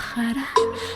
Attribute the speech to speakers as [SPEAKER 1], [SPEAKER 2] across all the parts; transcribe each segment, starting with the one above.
[SPEAKER 1] Қара,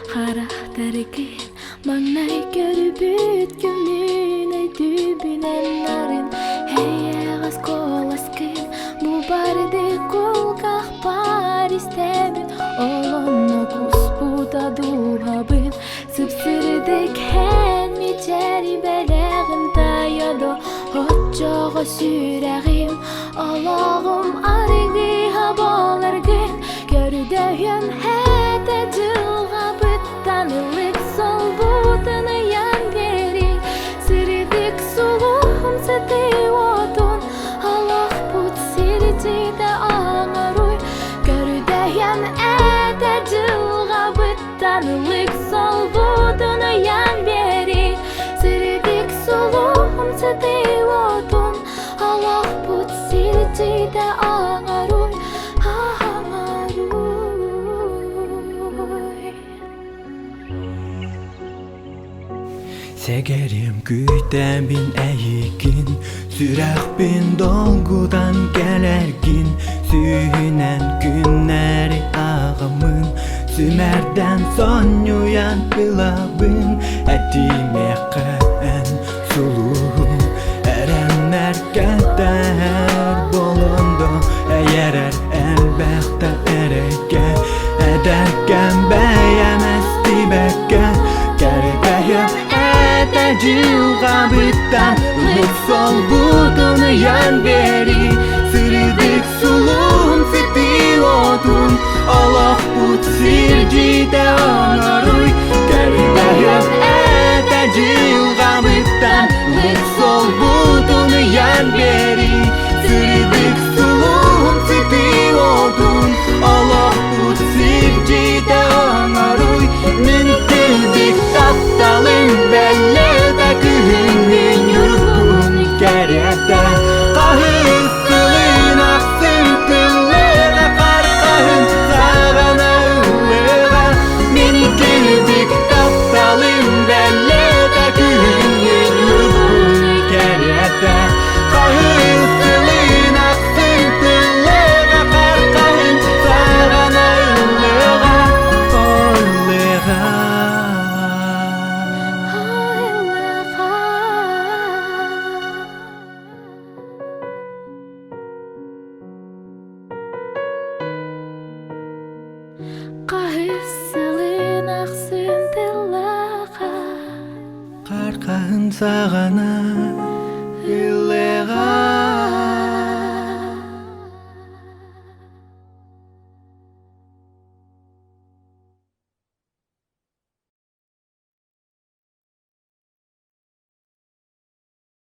[SPEAKER 1] қара тәреккен маңнай көріп өткімін өйдүбінен нарын Хейеғаз қолас кын Бұ барды қолғақ бар істемін Олонно құс бұда дұғабын Сыпсырдық ән мечәрі бәләғін тайады Отчоғы сүрәғім Олағым арығы хабаларғын Көрдәйін әті жылға бұттанылық Сол бұтыны ян бері Сырдық сұлуым сәті отын Аллах бұт сирдейді аңырой Көрдәйін әті жылға бұттанылық Сол бұтыны ян бері Сырдық сұлуым сәті отын Аллах бұт сирдейді аңырой
[SPEAKER 2] Segerim güydəmin əyikin Sürəxbin dolgudan gələrgin Süyünən günləri ağımın Sümərdən sonюyan qılabın Ətime qən suluğum Ərənlər qədər bolundu Əyərər əlbəxtə ərəgə Ədərkən bəyəməzdi bəkə Gərbəyəm Жылға бұттан Лық сол бұтыны ян бері Сырдық сұлым сеті отын Аллах бұт сирдейді аңырой Кәрбәйім әті жылға бұттан Лық сол бұтыны ян бері Сырдық сұлым сеті отын Аллах бұт сирдейді аңырой Мен тілдік тапталым бәлі Күннен юргун кәрәді Қағыз күлін ақсын күллері Қарқағын сағана ұлыға Мен келдік тапталым бәледі Күннен юргун кәрәді Қағыз күлін ақсын күллері Қарқағын сағана ұлыға
[SPEAKER 1] Қағысылын ақсын тылаға
[SPEAKER 2] Қарқағын сағана ұлыға